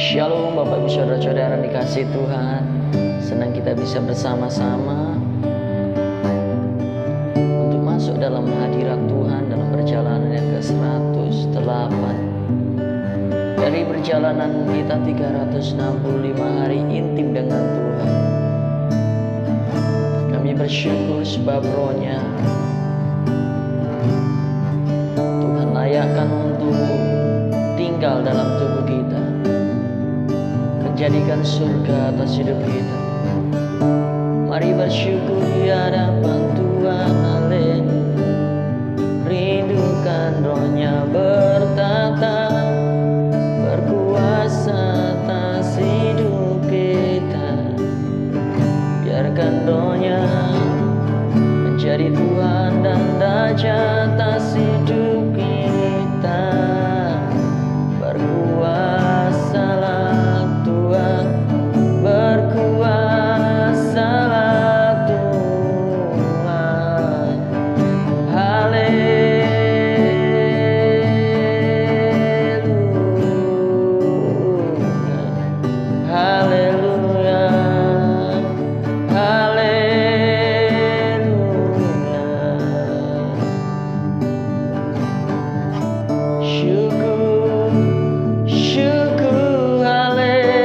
Shalom Bapak Ibu Saudara-saudara dikasih Tuhan. Senang kita bisa bersama-sama untuk masuk dalam hadirat Tuhan dalam perjalanan yang ke-108. Dari perjalanan kita 365 hari intim dengan Tuhan, kami bersyukur sebab Roh-Nya Tuhan layakkan untuk tinggal dalam tubuh kita, menjadikan surga atas hidup kita. Mari bersyukur di hadapan Tuhan. Haleluya. Rindukan Roh-Nya bertata, berkuasa atas hidup kita. Biarkan Roh-Nya menjadi Tuhan dan Raja atas hidup kita. Berkuasalah Tuhan, berkuasalah Tuhan. Haleluya, haleluya, haleluya. Syukur, syukur, haleluya,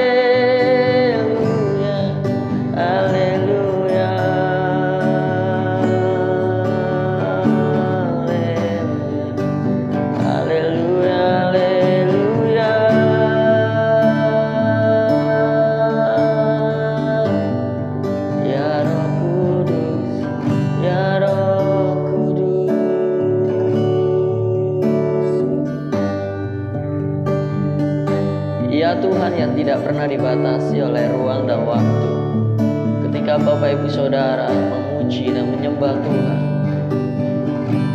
haleluya, haleluya, haleluya. Ya Roh Kudus, ya Roh Kudus. Ya Tuhan yang tidak pernah dibatasi oleh ruang dan waktu, ketika Bapak Ibu Saudara memuji dan menyembah Tuhan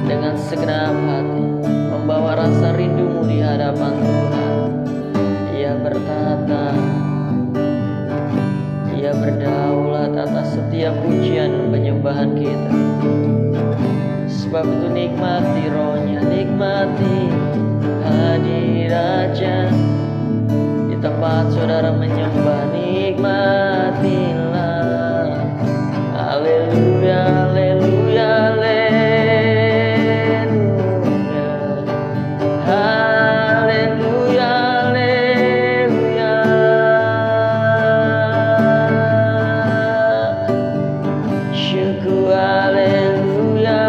dengan segenap hati, membawa rasa rindumu di hadapan Tuhan, Ia bertata, Ia berdaulat atas setiap pujian dan penyembahan kita. Sebab itu nikmati Roh-Nya, nikmati hadiratnya. Di tempat saudara menyembah, nikmatilah. Haleluya, haleluya, haleluya. Haleluya, haleluya. Syukur, haleluya.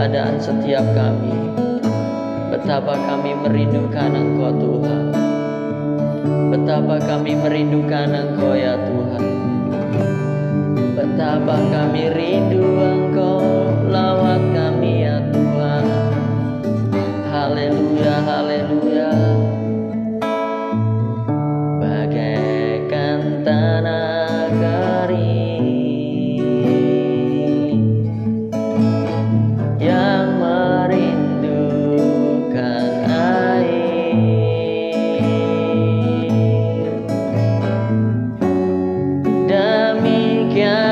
keadaan setiap kami. Betapa kami merindukan Engkau Tuhan. Betapa kami merindukan Engkau ya Tuhan. Betapa kami rindu Engkau, lawat kami ya Tuhan. Haleluya, haleluya. Bagaikan tanah kering yang merindukan air, demikianlah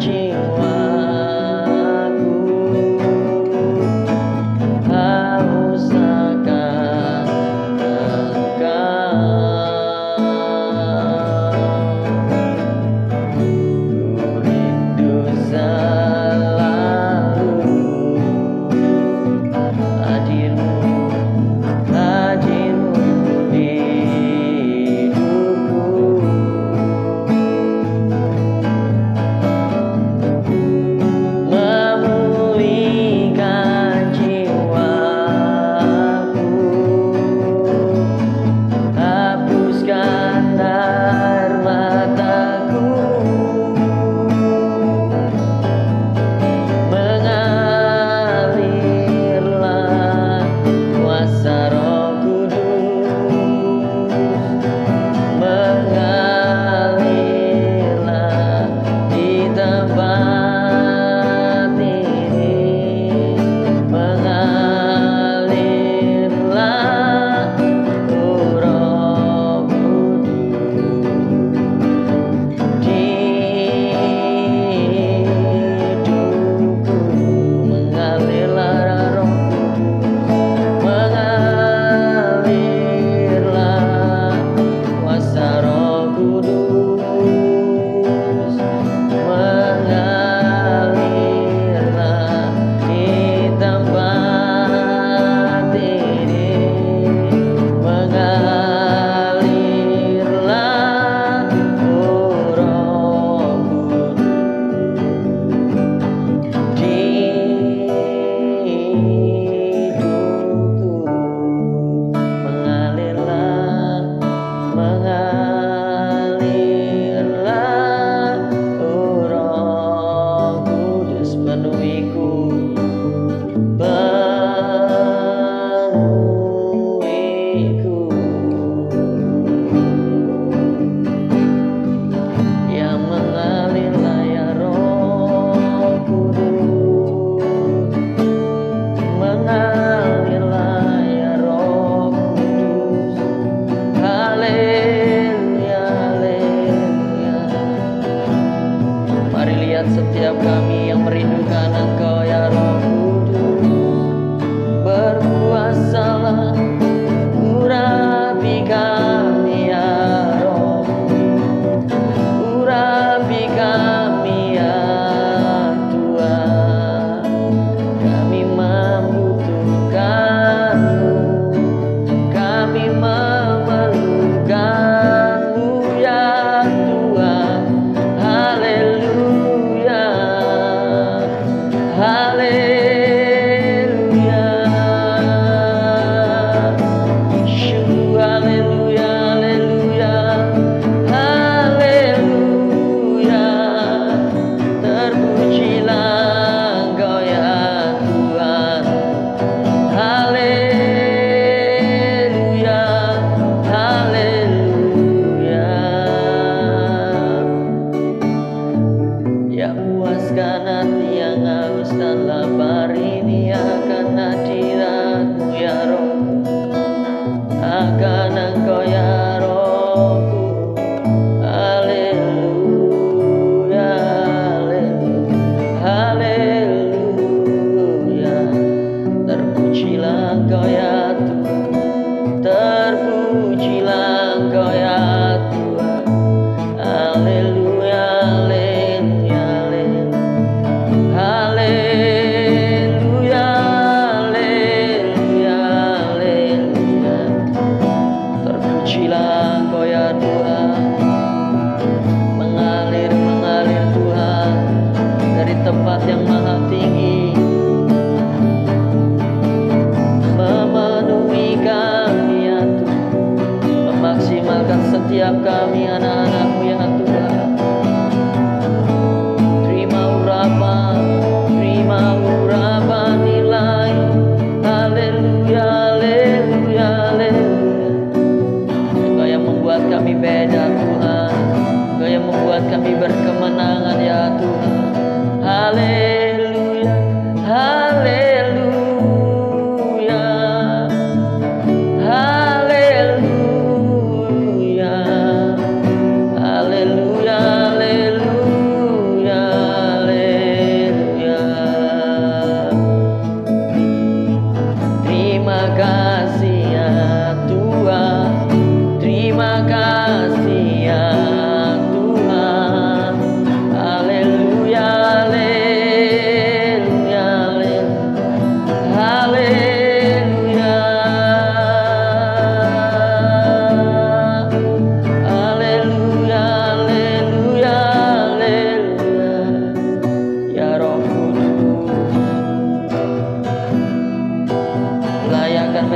jiwaku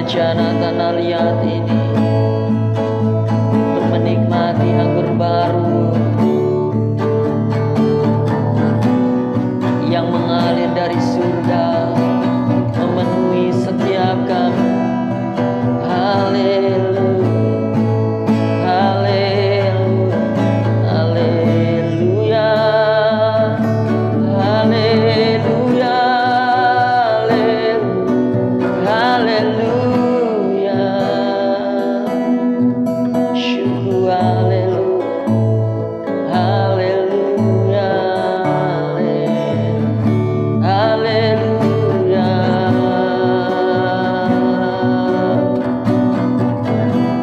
bejana tanah liat ini untuk menikmati anggur baru yang mengalir dari surga memenuhi setiap kami. Haleluya, haleluya, haleluya, haleluya, haleluya, syukur haleluya, haleluya, haleluya.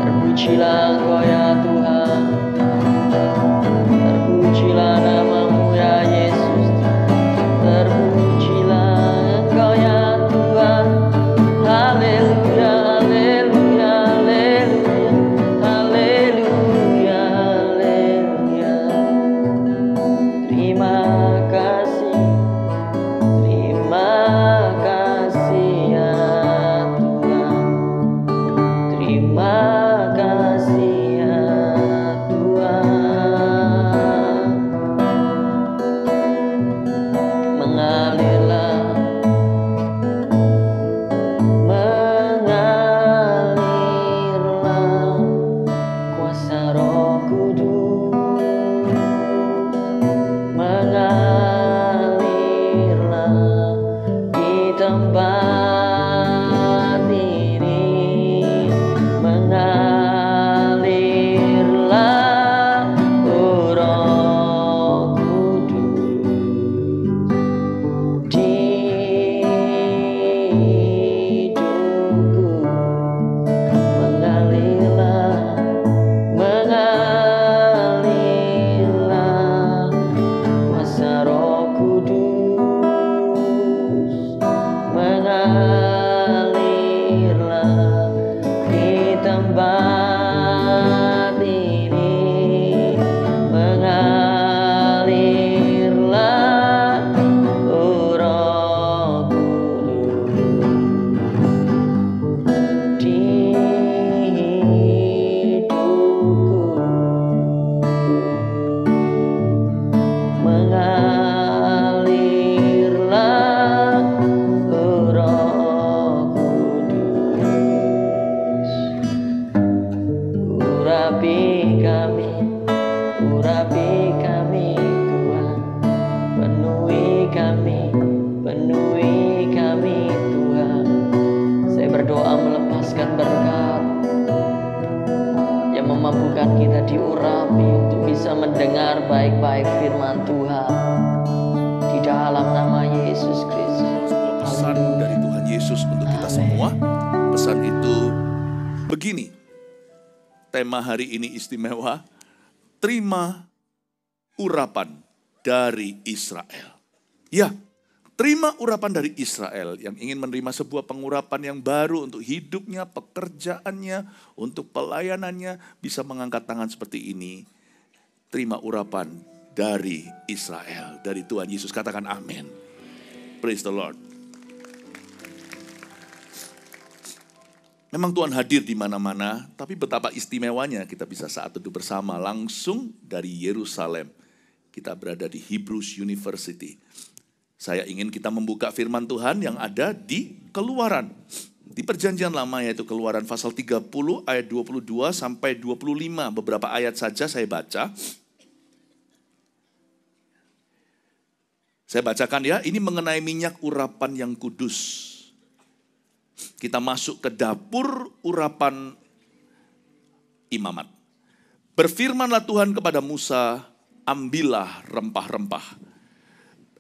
Terpujilah Engkau ya Tuhan, terpujilah namamu ya Yesus, terpujilah Engkau ya Tuhan. Haleluya, haleluya, haleluya, haleluya, haleluya. Terima kasih ya Tuhan, terima kasih ya Tuhan. Mengalirlah, mengalirlah kuasa Roh Kudus, mengalirlah di tempat ini, mengalirlah Roh Kudus di hidupku, mengalirlah, mengalirlah kuasa Roh Kudus, mengalirlah di tempat ini, mengalirlah Roh Kudus di hidupku, mengalirlah Roh Kudus. Urapi kami Tuhan, penuhi kami Tuhan. Saya berdoa melepaskan berkat yang memampukan kita diurapi untuk bisa mendengar baik-baik firman Tuhan di dalam nama Yesus Kristus. Sebuah pesan dari Tuhan Yesus untuk kita semua. Pesan itu begini. Tema hari ini istimewa. Terima urapan dari Israel. Ya, terima urapan dari Israel yang ingin menerima sebuah pengurapan yang baru untuk hidupnya, pekerjaannya, untuk pelayanannya, bisa mengangkat tangan seperti ini. Terima urapan dari Israel, dari Tuhan Yesus. Katakan amin. Praise the Lord. Memang Tuhan hadir di mana-mana, tapi betapa istimewanya kita bisa saat teduh bersama langsung dari Yerusalem. Kita berada di Hebrews University. Saya ingin kita membuka firman Tuhan yang ada di Keluaran. Di perjanjian lama yaitu Keluaran pasal 30 ayat 22 sampai 25. Beberapa ayat saja saya baca. Saya bacakan ya, ini mengenai minyak urapan yang kudus. Kita masuk ke dapur urapan imamat. Berfirmanlah Tuhan kepada Musa, ambillah rempah-rempah.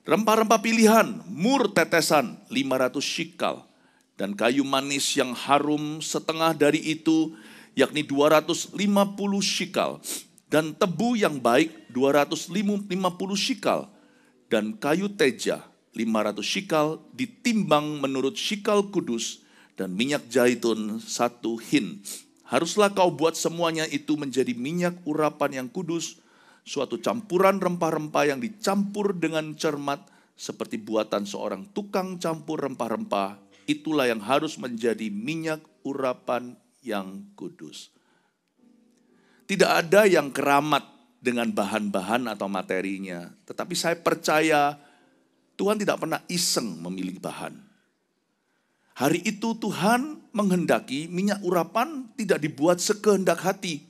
Rempah-rempah pilihan, mur tetesan 500 shikal. Dan kayu manis yang harum setengah dari itu, yakni 250 shikal. Dan tebu yang baik 250 shikal. Dan kayu teja 500 shikal ditimbang menurut shikal kudus. Dan minyak zaitun 1 hin. Haruslah kau buat semuanya itu menjadi minyak urapan yang kudus, suatu campuran rempah-rempah yang dicampur dengan cermat, seperti buatan seorang tukang campur rempah-rempah. Itulah yang harus menjadi minyak urapan yang kudus. Tidak ada yang keramat dengan bahan-bahan atau materinya. Tetapi saya percaya Tuhan tidak pernah iseng memilih bahan. Hari itu Tuhan menghendaki minyak urapan tidak dibuat sekehendak hati.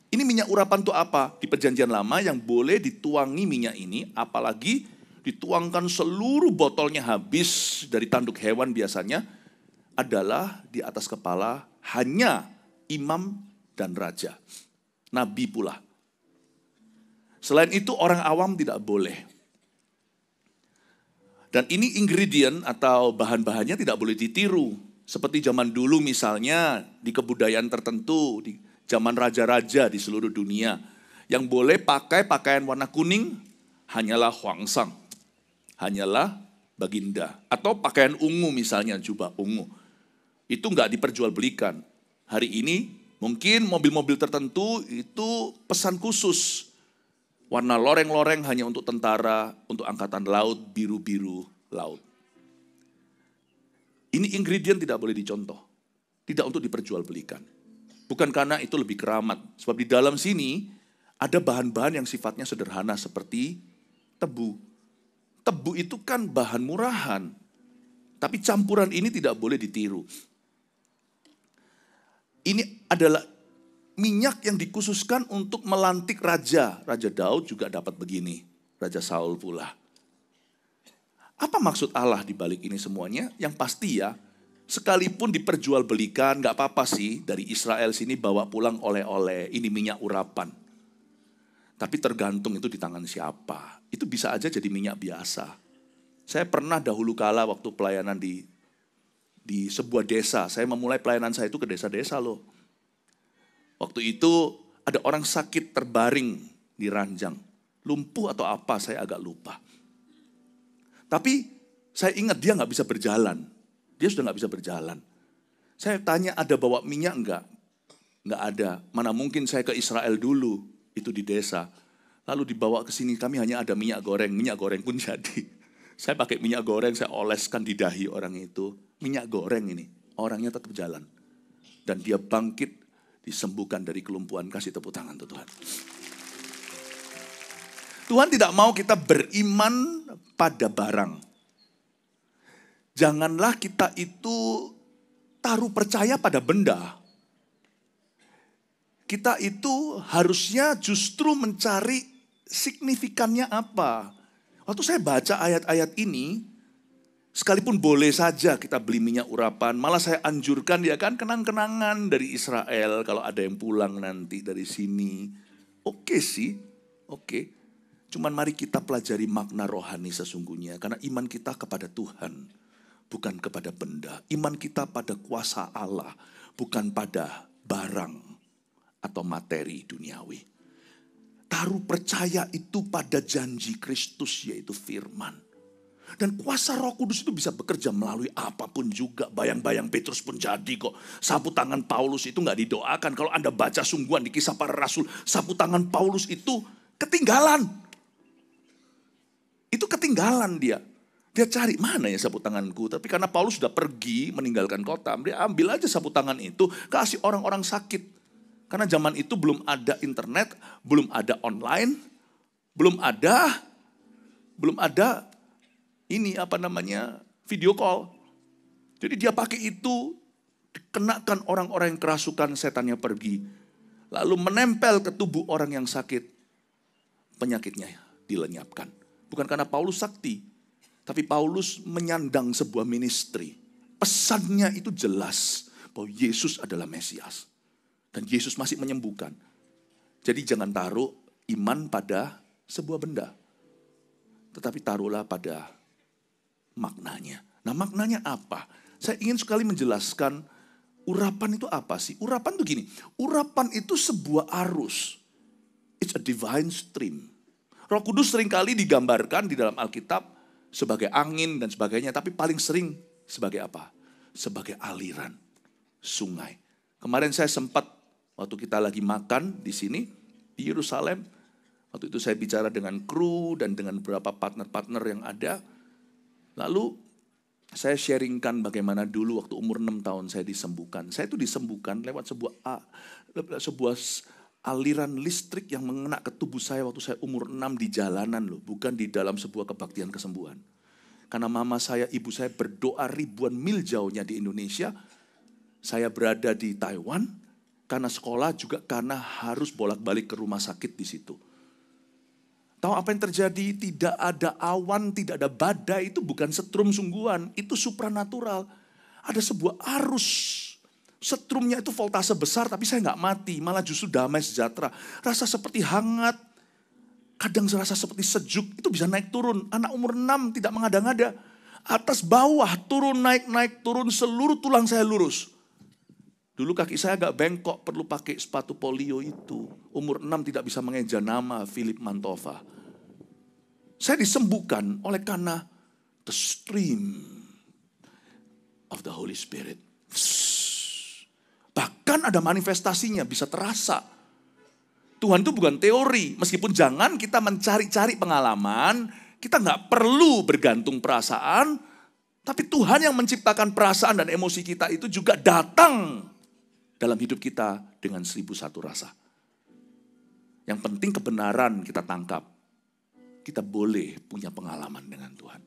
Ini minyak urapan itu apa? Di perjanjian lama yang boleh dituangi minyak ini, apalagi dituangkan seluruh botolnya habis dari tanduk hewan biasanya, adalah di atas kepala hanya imam dan raja. Nabi pula. Selain itu orang awam tidak boleh. Dan ini ingredient atau bahan-bahannya tidak boleh ditiru. Seperti zaman dulu misalnya di kebudayaan tertentu, di zaman raja-raja di seluruh dunia. Yang boleh pakai pakaian warna kuning hanyalah Huangsang, hanyalah baginda. Atau pakaian ungu misalnya, jubah ungu. Itu nggak diperjualbelikan. Hari ini mungkin mobil-mobil tertentu itu pesan khusus. Warna loreng-loreng hanya untuk tentara, untuk angkatan laut, biru-biru laut. Ini ingredient tidak boleh dicontoh. Tidak untuk diperjualbelikan. Bukan karena itu lebih keramat. Sebab di dalam sini ada bahan-bahan yang sifatnya sederhana seperti tebu. Tebu itu kan bahan murahan. Tapi campuran ini tidak boleh ditiru. Ini adalah minyak yang dikhususkan untuk melantik raja. Raja Daud juga dapat begini. Raja Saul pula. Apa maksud Allah di balik ini semuanya? Yang pasti ya, sekalipun diperjualbelikan, gak apa-apa sih dari Israel sini bawa pulang oleh-oleh, ini minyak urapan. Tapi tergantung itu di tangan siapa. Itu bisa aja jadi minyak biasa. Saya pernah dahulu kala waktu pelayanan di sebuah desa, saya memulai pelayanan saya itu ke desa-desa loh. Waktu itu ada orang sakit terbaring di ranjang. Lumpuh atau apa, saya agak lupa. Tapi saya ingat dia gak bisa berjalan. Dia sudah gak bisa berjalan. Saya tanya ada bawa minyak enggak? Enggak ada. Mana mungkin saya ke Israel dulu, itu di desa. Lalu dibawa ke sini, kami hanya ada minyak goreng pun jadi. Saya pakai minyak goreng, saya oleskan di dahi orang itu. Minyak goreng ini, orangnya tetap jalan. Dan dia bangkit, disembuhkan dari kelumpuhan. Kasih tepuk tangan untuk Tuhan. Tuhan tidak mau kita beriman pada barang. Janganlah kita itu taruh percaya pada benda. Kita itu harusnya justru mencari signifikannya apa. Waktu saya baca ayat-ayat ini, sekalipun boleh saja kita beli minyak urapan, malah saya anjurkan ya kan kenang-kenangan dari Israel kalau ada yang pulang nanti dari sini. Oke sih, oke. Cuman mari kita pelajari makna rohani sesungguhnya. Karena iman kita kepada Tuhan, bukan kepada benda. Iman kita pada kuasa Allah, bukan pada barang atau materi duniawi. Taruh percaya itu pada janji Kristus, yaitu firman. Dan kuasa Roh Kudus itu bisa bekerja melalui apapun juga. Bayang-bayang Petrus pun jadi kok. Sapu tangan Paulus itu gak didoakan. Kalau Anda baca sungguhan di Kisah Para Rasul, sapu tangan Paulus itu ketinggalan. Itu ketinggalan dia. Dia cari mana ya sapu tanganku. Tapi karena Paulus sudah pergi meninggalkan kota, dia ambil aja sapu tangan itu, kasih orang-orang sakit. Karena zaman itu belum ada internet, belum ada online, belum ada ini video call. Jadi dia pakai itu, dikenakan orang-orang yang kerasukan setannya pergi. Lalu menempel ke tubuh orang yang sakit, penyakitnya dilenyapkan. Bukan karena Paulus sakti, tapi Paulus menyandang sebuah ministry. Pesannya itu jelas bahwa Yesus adalah Mesias. Dan Yesus masih menyembuhkan. Jadi jangan taruh iman pada sebuah benda. Tetapi taruhlah pada maknanya. Nah maknanya apa? Saya ingin sekali menjelaskan urapan itu apa sih? Urapan itu gini, urapan itu sebuah arus. It's a divine stream. Roh Kudus seringkali digambarkan di dalam Alkitab sebagai angin dan sebagainya. Tapi paling sering sebagai apa? Sebagai aliran sungai. Kemarin saya sempat waktu kita lagi makan di sini, di Yerusalem. Waktu itu saya bicara dengan kru dan dengan beberapa partner-partner yang ada. Lalu Saya sharingkan bagaimana dulu waktu umur 6 tahun saya disembuhkan. Saya itu disembuhkan lewat sebuah aliran listrik yang mengena ke tubuh saya waktu saya umur 6 di jalanan loh. Bukan di dalam sebuah kebaktian kesembuhan. Karena mama saya, ibu saya berdoa ribuan mil jauhnya di Indonesia. Saya berada di Taiwan. Karena sekolah juga karena harus bolak-balik ke rumah sakit di situ. Tahu apa yang terjadi? Tidak ada awan, tidak ada badai, itu bukan setrum sungguhan, itu supranatural. Ada sebuah arus, setrumnya itu voltase besar tapi saya nggak mati, malah justru damai sejahtera. Rasa seperti hangat, kadang serasa seperti sejuk, itu bisa naik turun. Anak umur 6 tidak mengada-ngada. Atas bawah, turun, naik, turun, seluruh tulang saya lurus. Dulu kaki saya agak bengkok, perlu pakai sepatu polio itu. Umur 6 tidak bisa mengeja nama Philip Mantova. Saya disembuhkan oleh karena the stream of the Holy Spirit. Bahkan ada manifestasinya, bisa terasa. Tuhan itu bukan teori, meskipun jangan kita mencari-cari pengalaman, kita nggak perlu bergantung perasaan, tapi Tuhan yang menciptakan perasaan dan emosi kita itu juga datang dalam hidup kita dengan 1001 rasa. Yang penting kebenaran kita tangkap. Kita boleh punya pengalaman dengan Tuhan.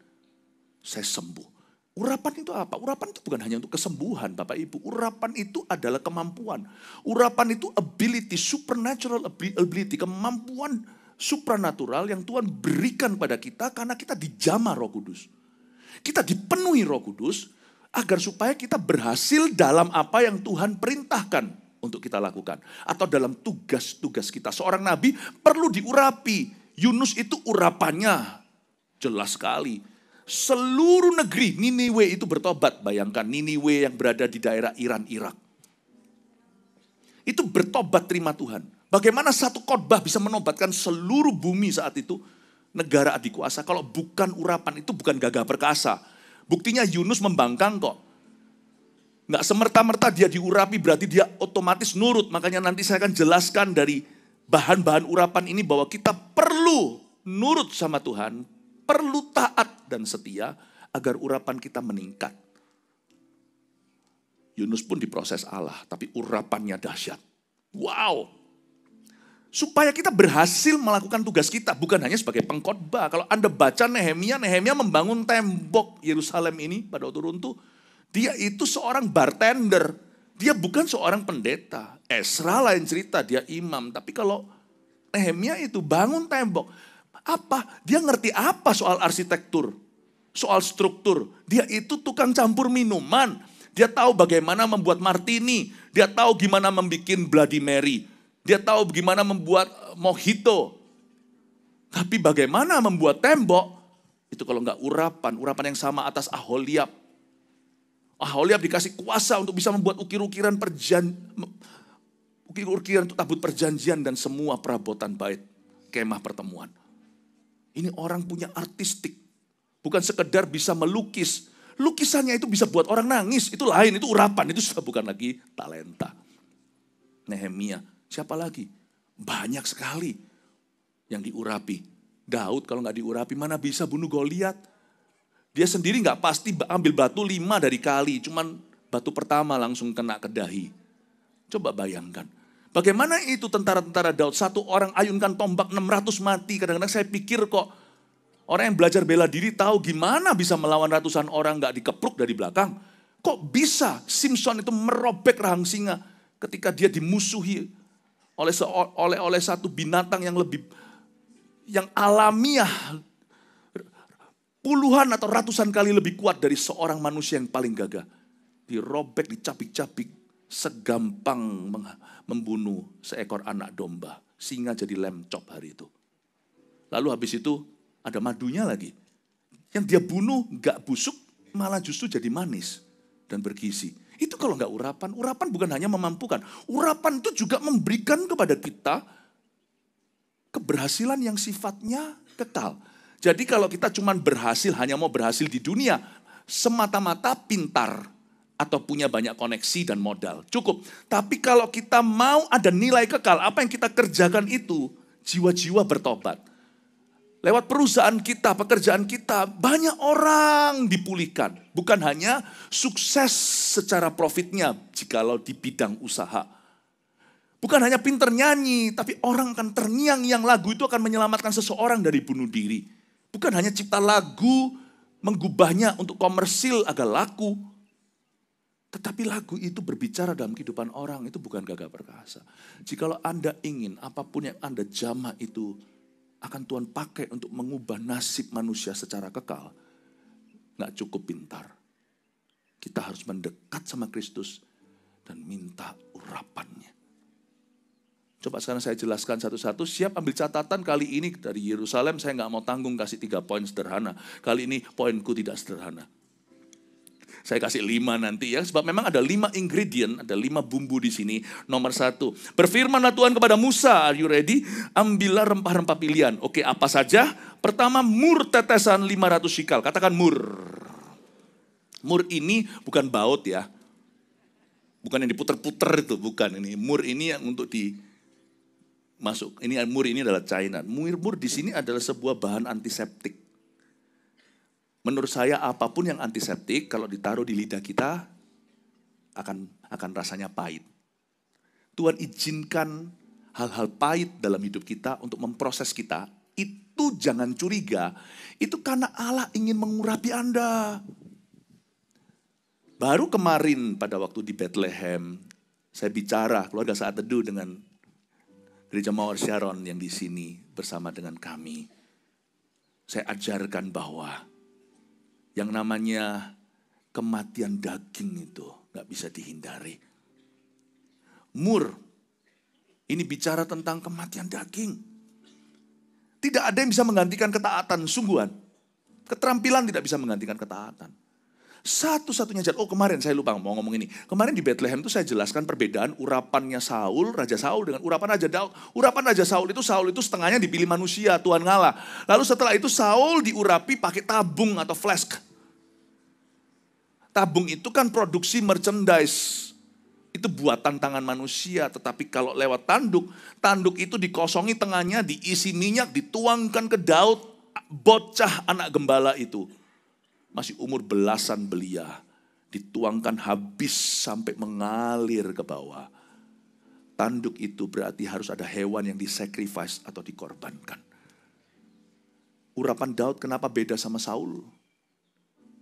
Saya sembuh. Urapan itu apa? Urapan itu bukan hanya untuk kesembuhan Bapak Ibu. Urapan itu adalah kemampuan. Urapan itu ability, supernatural ability. Kemampuan supranatural yang Tuhan berikan pada kita karena kita dijamah Roh Kudus. Kita dipenuhi Roh Kudus agar supaya kita berhasil dalam apa yang Tuhan perintahkan untuk kita lakukan. Atau dalam tugas-tugas kita. Seorang nabi perlu diurapi. Yunus itu urapannya jelas sekali. Seluruh negeri Niniwe itu bertobat. Bayangkan Niniwe yang berada di daerah Iran, Irak. Itu bertobat terima Tuhan. Bagaimana satu khotbah bisa menobatkan seluruh bumi saat itu? Negara adikuasa. Kalau bukan urapan itu bukan gagah perkasa. Buktinya Yunus membangkang kok. Nggak semerta-merta dia diurapi berarti dia otomatis nurut. Makanya nanti saya akan jelaskan dari bahan-bahan urapan ini bahwa kita perlu nurut sama Tuhan, perlu taat dan setia agar urapan kita meningkat. Yunus pun diproses Allah, tapi urapannya dahsyat. Wow! Supaya kita berhasil melakukan tugas kita, bukan hanya sebagai pengkhotbah. Kalau Anda baca Nehemia membangun tembok Yerusalem ini pada waktu runtuh. Dia itu seorang bartender, dia bukan seorang pendeta. Esra lain cerita, dia imam. Tapi kalau Nehemia itu bangun tembok. Apa? Dia ngerti apa soal arsitektur? Soal struktur. Dia itu tukang campur minuman. Dia tahu bagaimana membuat martini. Dia tahu gimana membuat Bloody Mary. Dia tahu bagaimana membuat mojito. Tapi bagaimana membuat tembok? Itu kalau enggak urapan yang sama atas Aholiab. Aholiab dikasih kuasa untuk bisa membuat ukir-ukiran untuk tabut perjanjian dan semua perabotan bait kemah pertemuan. Ini orang punya artistik. Bukan sekedar bisa melukis. Lukisannya itu bisa buat orang nangis. Itu lain, itu urapan. Itu sudah bukan lagi talenta. Nehemia, siapa lagi? Banyak sekali yang diurapi. Daud kalau nggak diurapi mana bisa bunuh Goliat. Dia sendiri nggak pasti ambil batu 5 dari kali. Cuman batu pertama langsung kena ke dahi. Coba bayangkan. Bagaimana itu tentara-tentara Daud? Satu orang ayunkan tombak 600 mati. Kadang-kadang saya pikir kok orang yang belajar bela diri tahu gimana bisa melawan ratusan orang gak dikepruk dari belakang. Kok bisa Simpson itu merobek rahang singa ketika dia dimusuhi oleh satu binatang yang alamiah puluhan atau ratusan kali lebih kuat dari seorang manusia yang paling gagah. Dirobek, dicapik-capik, segampang membunuh seekor anak domba. Singa jadi lem chop hari itu. Lalu habis itu ada madunya lagi. Yang dia bunuh gak busuk, malah justru jadi manis dan bergizi. Itu kalau gak urapan. Urapan bukan hanya memampukan. Urapan itu juga memberikan kepada kita keberhasilan yang sifatnya kekal. Jadi kalau kita cuma berhasil, hanya mau berhasil di dunia, semata-mata pintar atau punya banyak koneksi dan modal, cukup. Tapi kalau kita mau ada nilai kekal, apa yang kita kerjakan itu, jiwa-jiwa bertobat. Lewat perusahaan kita, pekerjaan kita, banyak orang dipulihkan. Bukan hanya sukses secara profitnya jikalau di bidang usaha. Bukan hanya pinter nyanyi, tapi orang akan terngiang-ngiang lagu itu akan menyelamatkan seseorang dari bunuh diri. Bukan hanya cipta lagu, menggubahnya untuk komersil agar laku. Tetapi lagu itu berbicara dalam kehidupan orang, itu bukan gagah perkasa. Jikalau Anda ingin apapun yang Anda jamah itu akan Tuhan pakai untuk mengubah nasib manusia secara kekal, nggak cukup pintar. Kita harus mendekat sama Kristus dan minta urapannya. Coba sekarang saya jelaskan satu-satu. Siap ambil catatan kali ini dari Yerusalem, saya nggak mau tanggung kasih 3 poin sederhana. Kali ini poinku tidak sederhana. Saya kasih 5 nanti ya, sebab memang ada 5 ingredient, ada 5 bumbu di sini. Nomor 1, berfirmanlah Tuhan kepada Musa, are you ready? Ambillah rempah-rempah pilihan. Oke, apa saja? Pertama, mur tetesan 500 shikal. Katakan mur. Mur ini bukan baut ya. Bukan yang diputer-puter itu, bukan ini. Mur ini yang untuk masuk. Ini mur ini adalah cairan. Mur di sini adalah sebuah bahan antiseptik. Menurut saya apapun yang antiseptik kalau ditaruh di lidah kita akan rasanya pahit. Tuhan izinkan hal-hal pahit dalam hidup kita untuk memproses kita. Itu jangan curiga, itu karena Allah ingin mengurapi Anda. Baru kemarin pada waktu di Bethlehem, saya bicara keluarga saat teduh dengan Gereja Mawar Sharon yang di sini bersama dengan kami. Saya ajarkan bahwa yang namanya kematian daging itu gak bisa dihindari. Mur, ini bicara tentang kematian daging. Tidak ada yang bisa menggantikan ketaatan, sungguhan. Keterampilan tidak bisa menggantikan ketaatan. Satu-satunya jalan, kemarin saya lupa mau ngomong ini. Kemarin di Bethlehem itu saya jelaskan perbedaan urapannya Saul, Raja Saul dengan urapan Raja Daud. Urapan Raja Saul itu setengahnya dipilih manusia, Tuhan ngalah. Lalu setelah itu Saul diurapi pakai tabung atau flask. Tabung itu kan produksi merchandise. Itu buatan tangan manusia. Tetapi kalau lewat tanduk itu dikosongi tengahnya, diisi minyak, dituangkan ke Daud. Bocah anak gembala itu. Masih umur belasan belia. Dituangkan habis sampai mengalir ke bawah. Tanduk itu berarti harus ada hewan yang disacrifice atau dikorbankan. Urapan Daud kenapa beda sama Saul?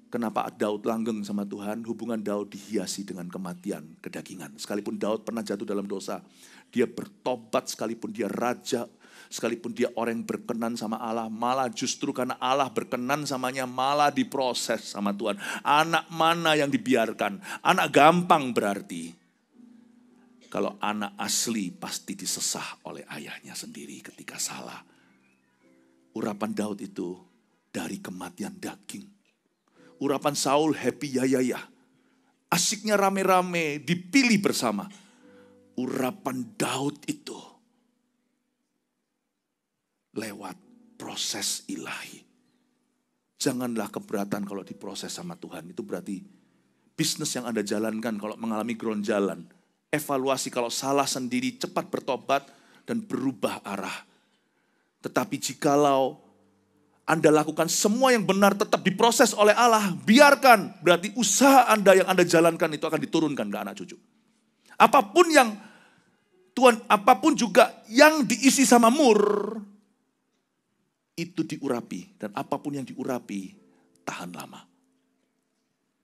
Kenapa Daud langgeng sama Tuhan? Hubungan Daud dihiasi dengan kematian, kedagingan. Sekalipun Daud pernah jatuh dalam dosa, dia bertobat sekalipun dia raja, sekalipun dia orang yang berkenan sama Allah, malah justru karena Allah berkenan samanya, malah diproses sama Tuhan. Anak mana yang dibiarkan? Anak gampang berarti. Kalau anak asli pasti disesah oleh ayahnya sendiri ketika salah. Urapan Daud itu dari kematian daging. Urapan Saul happy ya. Asiknya rame-rame, dipilih bersama. Urapan Daud itu lewat proses ilahi. Janganlah keberatan kalau diproses sama Tuhan. Itu berarti bisnis yang Anda jalankan kalau mengalami gronjalan. Evaluasi kalau salah sendiri, cepat bertobat dan berubah arah. Tetapi jikalau Anda lakukan semua yang benar tetap diproses oleh Allah, biarkan. Berarti usaha Anda yang Anda jalankan itu akan diturunkan ke anak cucu. Apapun juga yang diisi sama mur, itu diurapi. Dan apapun yang diurapi, tahan lama.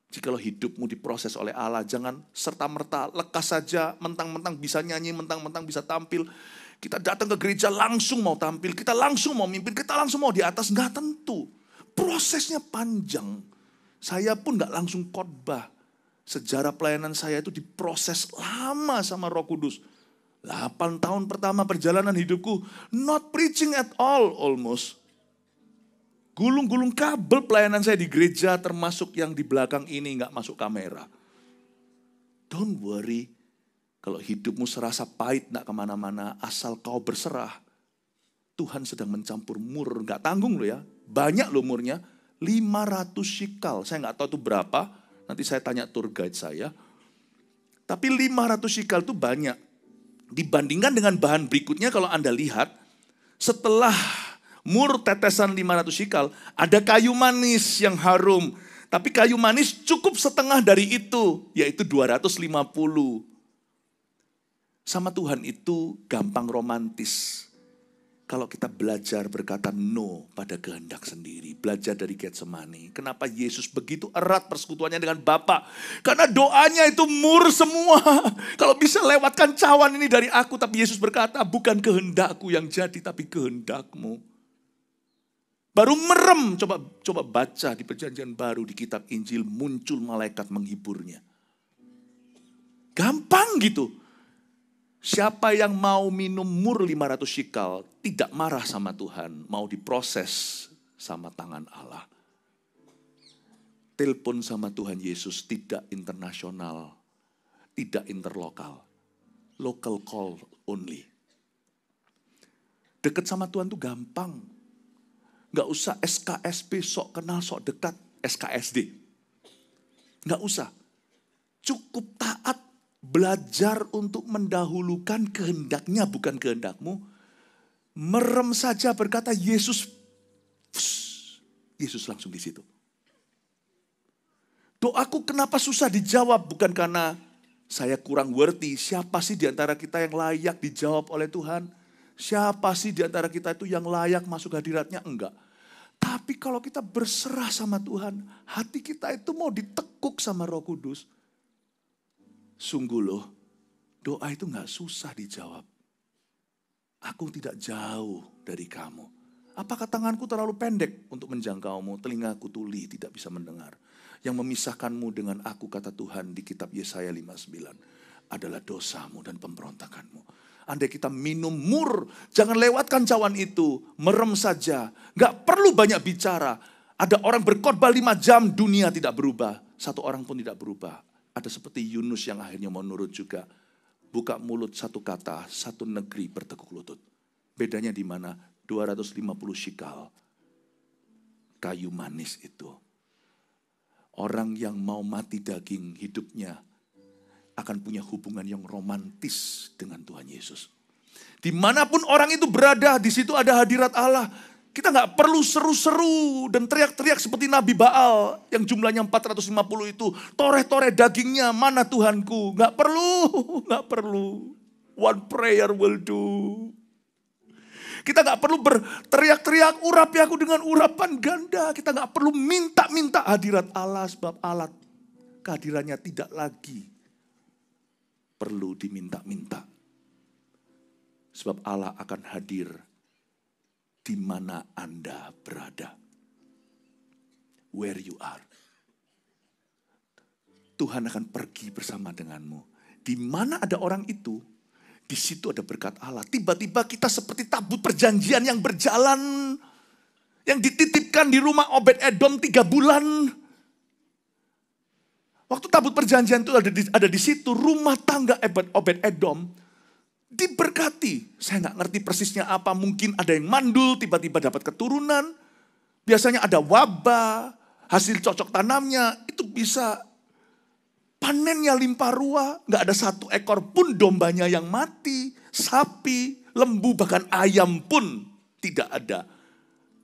Jikalau hidupmu diproses oleh Allah, jangan serta-merta, lekas saja, mentang-mentang bisa nyanyi, mentang-mentang bisa tampil. Kita datang ke gereja langsung mau tampil, kita langsung mau mimpin, kita langsung mau di atas. Nggak tentu. Prosesnya panjang. Saya pun nggak langsung khotbah. Sejarah pelayanan saya itu diproses lama sama Roh Kudus. 8 tahun pertama perjalanan hidupku, not preaching at all almost. Gulung-gulung kabel pelayanan saya di gereja termasuk yang di belakang ini nggak masuk kamera. Don't worry. Kalau hidupmu serasa pahit, gak kemana-mana, asal kau berserah. Tuhan sedang mencampur mur, gak tanggung loh ya. Banyak loh murnya, 500 shikal. Saya gak tahu itu berapa, nanti saya tanya tour guide saya. Tapi 500 shikal itu banyak. Dibandingkan dengan bahan berikutnya kalau Anda lihat, setelah Mur tetesan 500 shikal, ada kayu manis yang harum. Tapi kayu manis cukup setengah dari itu, yaitu 250. Sama Tuhan itu gampang romantis. Kalau kita belajar berkata no pada kehendak sendiri. Belajar dari Getsemani. Kenapa Yesus begitu erat persekutuannya dengan Bapa? Karena doanya itu mur semua. Kalau bisa lewatkan cawan ini dari aku. Tapi Yesus berkata, bukan kehendakku yang jadi, tapi kehendakmu. Baru merem, coba baca di Perjanjian Baru, di kitab Injil, muncul malaikat menghiburnya. Gampang gitu. Siapa yang mau minum mur 500 shikal, tidak marah sama Tuhan, mau diproses sama tangan Allah. Telepon sama Tuhan Yesus tidak internasional, tidak interlokal. Local call only. Dekat sama Tuhan tuh gampang. Gak usah SKSB, sok kenal, sok dekat, SKSD. Gak usah. Cukup taat. Belajar untuk mendahulukan kehendaknya, bukan kehendakmu. Merem saja berkata Yesus. Yesus langsung di situ. Doaku kenapa susah dijawab? Bukan karena saya kurang worthy. Siapa sih di antara kita yang layak dijawab oleh Tuhan? Siapa sih di antara kita itu yang layak masuk hadiratnya? Enggak. Tapi kalau kita berserah sama Tuhan, hati kita itu mau ditekuk sama Roh Kudus. Sungguh loh, doa itu gak susah dijawab. Aku tidak jauh dari kamu. Apakah tanganku terlalu pendek untuk menjangkaumu? Telingaku tuli, tidak bisa mendengar. Yang memisahkanmu dengan aku, kata Tuhan di kitab Yesaya 59, adalah dosamu dan pemberontakanmu. Andai kita minum mur, jangan lewatkan cawan itu. Merem saja, gak perlu banyak bicara. Ada orang berkhotbah 5 jam, dunia tidak berubah. Satu orang pun tidak berubah. Ada seperti Yunus yang akhirnya mau nurut juga. Buka mulut satu kata, satu negeri bertekuk lutut. Bedanya di mana? 250 shikal. Kayu manis itu. Orang yang mau mati daging hidupnya akan punya hubungan yang romantis dengan Tuhan Yesus. Dimanapun orang itu berada, di situ ada hadirat Allah. Kita gak perlu seru-seru dan teriak-teriak seperti Nabi Baal yang jumlahnya 450 itu. Toreh-toreh dagingnya, mana Tuhanku? Gak perlu. One prayer will do. Kita gak perlu berteriak-teriak, urapi aku dengan urapan ganda. Kita gak perlu minta-minta hadirat Allah, sebab Allah kehadirannya tidak lagi perlu diminta-minta. Sebab Allah akan hadir di mana Anda berada. Where you are. Tuhan akan pergi bersama denganmu. Di mana ada orang itu, di situ ada berkat Allah. Tiba-tiba kita seperti tabut perjanjian yang berjalan, yang dititipkan di rumah Obed-Edom 3 bulan. Waktu tabut perjanjian itu ada di situ, rumah tangga Obed-Edom diberkati. Saya nggak ngerti persisnya apa. Mungkin ada yang mandul, tiba-tiba dapat keturunan. Biasanya ada wabah, hasil cocok tanamnya. Itu bisa panennya limpah ruah. Nggak ada satu ekor pun dombanya yang mati. Sapi, lembu, bahkan ayam pun tidak ada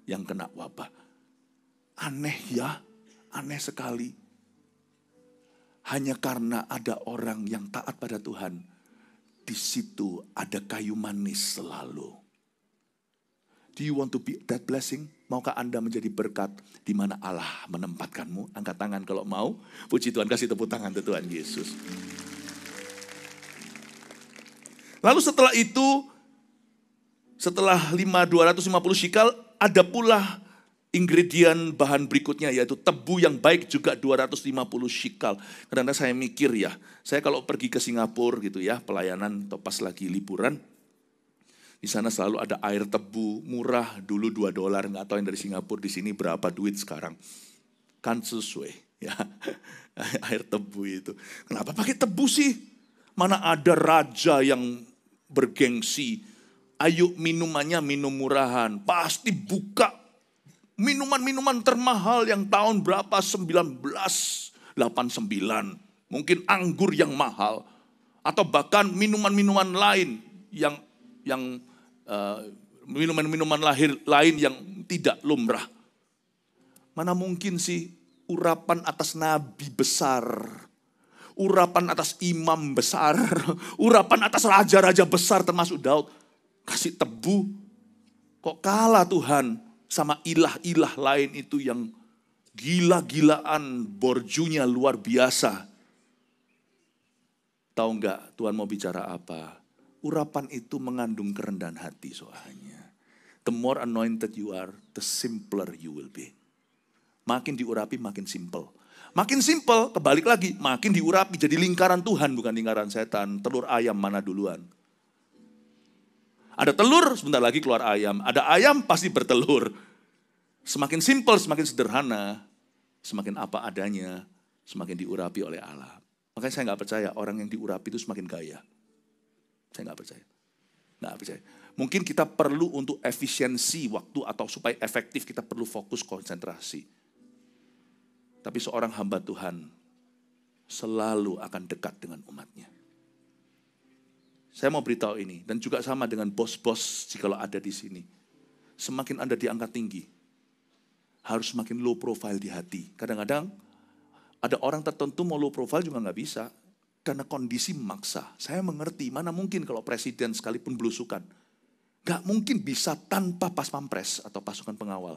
yang kena wabah. Aneh ya, aneh sekali. Hanya karena ada orang yang taat pada Tuhan. Di situ ada kayu manis selalu. Do you want to be that blessing? Maukah Anda menjadi berkat di mana Allah menempatkanmu? Angkat tangan kalau mau. Puji Tuhan, kasih tepuk tangan ke Tuhan Yesus. Lalu setelah itu, setelah 250 shikal, ada pula ingredient bahan berikutnya, yaitu tebu yang baik juga 250 shikal. Karena saya mikir ya, saya kalau pergi ke Singapura gitu ya, pelayanan atau pas lagi liburan, di sana selalu ada air tebu murah, dulu $2, nggak tahu yang dari Singapura di sini berapa duit sekarang. Kan sesuai ya, air tebu itu. Kenapa pakai tebu sih? Mana ada raja yang bergengsi, ayo minumannya minum murahan, pasti buka minuman-minuman termahal yang tahun berapa, 1989. Mungkin anggur yang mahal. Atau bahkan minuman-minuman lain yang minuman-minuman lain yang tidak lumrah. Mana mungkin sih urapan atas nabi besar, urapan atas imam besar, urapan atas raja-raja besar termasuk Daud, kasih tebu. Kok kalah Tuhan sama ilah-ilah lain itu yang gila-gilaan, borjunya luar biasa. Tahu enggak Tuhan mau bicara apa? Urapan itu mengandung kerendahan hati soalnya. The more anointed you are, the simpler you will be. Makin diurapi makin simple. Makin simple, kebalik lagi, makin diurapi jadi lingkaran Tuhan bukan lingkaran setan. Telur ayam mana duluan? Ada telur, sebentar lagi keluar ayam. Ada ayam pasti bertelur. Semakin simple, semakin sederhana, semakin apa adanya, semakin diurapi oleh Allah. Makanya saya nggak percaya orang yang diurapi itu semakin gaya. Saya nggak percaya. Nggak percaya. Mungkin kita perlu untuk efisiensi waktu atau supaya efektif kita perlu fokus konsentrasi. Tapi seorang hamba Tuhan selalu akan dekat dengan umatnya. Saya mau beritahu ini dan juga sama dengan bos-bos jikalau ada di sini. Semakin Anda diangkat tinggi, harus semakin low profile di hati. Kadang-kadang ada orang tertentu mau low profile juga nggak bisa. Karena kondisi memaksa. Saya mengerti, mana mungkin kalau presiden sekalipun belusukan. Gak mungkin bisa tanpa pas pampres atau pasukan pengawal.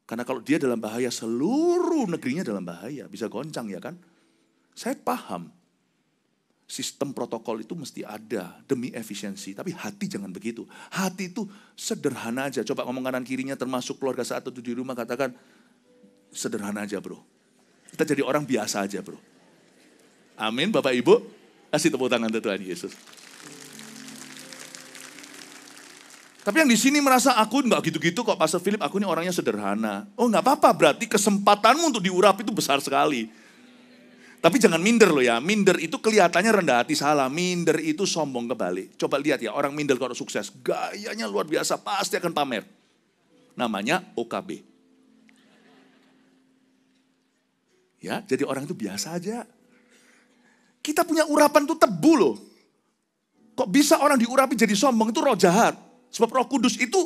Karena kalau dia dalam bahaya, seluruh negerinya dalam bahaya. Bisa goncang ya kan? Saya paham. Sistem protokol itu mesti ada demi efisiensi. Tapi hati jangan begitu. Hati itu sederhana aja. Coba ngomong kanan kirinya termasuk keluarga saat itu di rumah. Katakan, sederhana aja bro. Kita jadi orang biasa aja bro. Amin Bapak Ibu. Kasih tepuk tangan untuk Tuhan Yesus. Tapi yang di sini merasa aku nggak gitu-gitu kok Pastor Philip, aku ini orangnya sederhana. Oh nggak apa-apa, berarti kesempatanmu untuk diurapi itu besar sekali. Tapi jangan minder loh ya, minder itu kelihatannya rendah hati, salah. Minder itu sombong kebalik. Coba lihat ya, orang minder kalau sukses, gayanya luar biasa, pasti akan pamer. Namanya OKB. Ya, jadi orang itu biasa aja. Kita punya urapan itu tebu loh. Kok bisa orang diurapi jadi sombong, itu roh jahat. Sebab Roh Kudus itu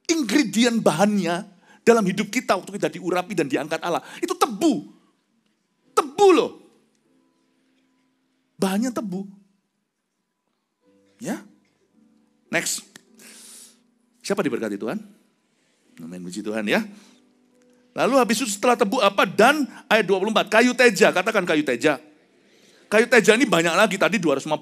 ingredient bahannya dalam hidup kita waktu kita diurapi dan diangkat Allah. Itu tebu. Tebu loh. Bahannya tebu. Ya. Next. Siapa diberkati Tuhan? Amin, puji Tuhan ya. Lalu habis itu setelah tebu apa? Dan ayat 24, kayu teja. Katakan kayu teja. Kayu teja ini banyak lagi, tadi 250.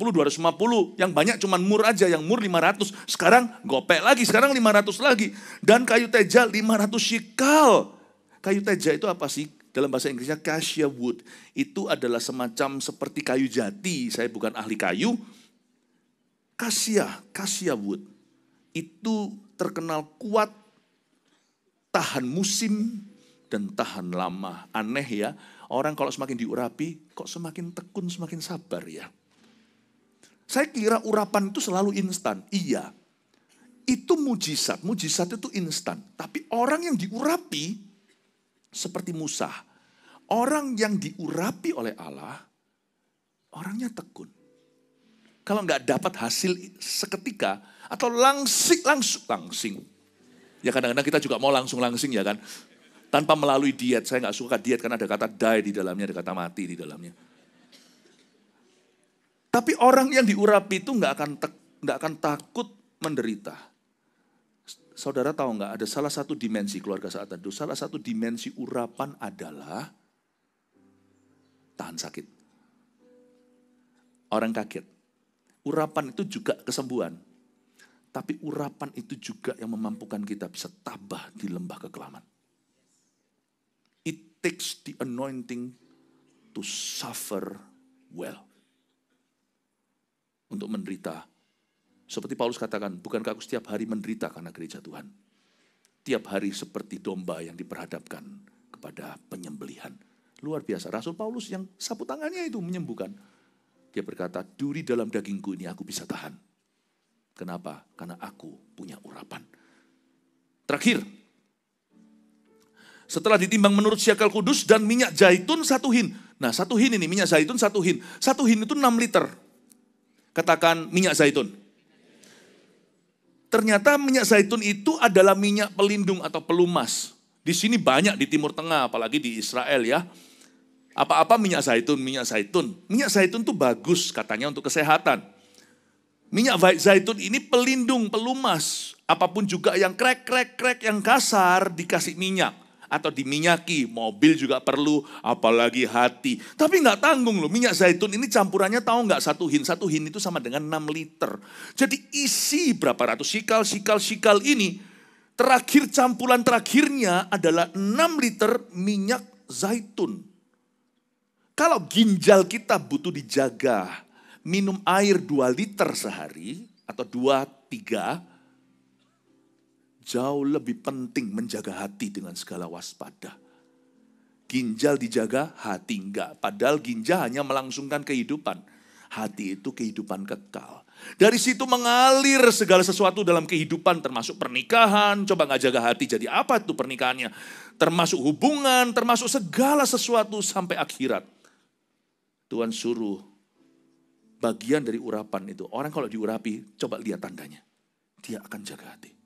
Yang banyak cuma mur aja, yang mur 500. Sekarang gopek lagi, sekarang 500 lagi. Dan kayu teja 500 shikal. Kayu teja itu apa sih? Dalam bahasa Inggrisnya cassia wood. Itu adalah semacam seperti kayu jati. Saya bukan ahli kayu. Cassia wood. Itu terkenal kuat, tahan musim, dan tahan lama. Aneh ya. Orang kalau semakin diurapi, kok semakin tekun, semakin sabar ya. Saya kira urapan itu selalu instan. Iya, itu mujizat. Mujizat itu instan. Tapi orang yang diurapi, seperti Musa. Orang yang diurapi oleh Allah, orangnya tekun. Kalau nggak dapat hasil seketika, atau langsing. Ya kadang-kadang kita juga mau langsing ya kan. Tanpa melalui diet, saya nggak suka diet karena ada kata die di dalamnya, ada kata mati di dalamnya. Tapi orang yang diurapi itu nggak akan takut menderita. Saudara tahu nggak? Ada salah satu dimensi keluarga saat teduh. Salah satu dimensi urapan adalah tahan sakit. Orang kaget. Urapan itu juga kesembuhan. Tapi urapan itu juga yang memampukan kita bisa tabah di lembah kekelaman. It takes the anointing to suffer well. Untuk menderita. Seperti Paulus katakan, bukankah aku setiap hari menderita karena gereja Tuhan. Tiap hari seperti domba yang diperhadapkan kepada penyembelihan. Luar biasa. Rasul Paulus yang sapu tangannya itu menyembuhkan. Dia berkata, duri dalam dagingku ini aku bisa tahan. Kenapa? Karena aku punya urapan. Terakhir. Setelah ditimbang menurut syakal kudus dan minyak zaitun 1 hin. Nah 1 hin ini minyak zaitun 1 hin. 1 hin itu 6 liter. Katakan minyak zaitun. ternyata minyak zaitun itu adalah minyak pelindung atau pelumas. Di sini banyak di Timur Tengah, apalagi di Israel ya. Apa-apa minyak zaitun, minyak zaitun. Minyak zaitun itu bagus katanya untuk kesehatan. Minyak zaitun ini pelindung, pelumas. Apapun juga yang krek yang kasar dikasih minyak. Atau diminyaki, mobil juga perlu, apalagi hati. Tapi nggak tanggung loh, minyak zaitun ini campurannya tahu nggak satu hin itu sama dengan 6 liter. Jadi isi berapa ratus sikal ini, terakhir campuran terakhirnya adalah 6 liter minyak zaitun. Kalau ginjal kita butuh dijaga, minum air 2 liter sehari, atau 2-3, jauh lebih penting menjaga hati dengan segala waspada. Ginjal dijaga, hati enggak. Padahal ginjal hanya melangsungkan kehidupan. Hati itu kehidupan kekal. Dari situ mengalir segala sesuatu dalam kehidupan, termasuk pernikahan. Coba nggak jaga hati, jadi apa itu pernikahannya? Termasuk hubungan, termasuk segala sesuatu sampai akhirat. Tuhan suruh bagian dari urapan itu. Orang kalau diurapi, coba lihat tandanya. Dia akan jaga hati.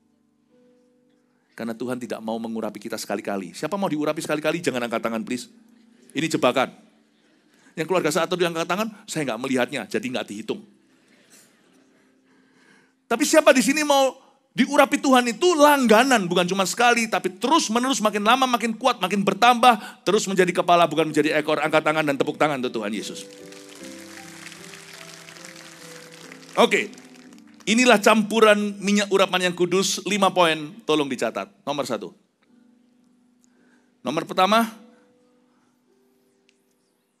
Karena Tuhan tidak mau mengurapi kita sekali-kali. Siapa mau diurapi sekali-kali? Jangan angkat tangan please. Ini jebakan. Yang keluarga saat itu angkat tangan, saya nggak melihatnya, jadi nggak dihitung. Tapi siapa di sini mau diurapi Tuhan itu langganan, bukan cuma sekali, tapi terus menerus makin lama makin kuat, makin bertambah, terus menjadi kepala bukan menjadi ekor. Angkat tangan dan tepuk tangan untuk Tuhan Yesus. Oke. Inilah campuran minyak urapan yang kudus, 5 poin, tolong dicatat. Nomor 1. Nomor pertama,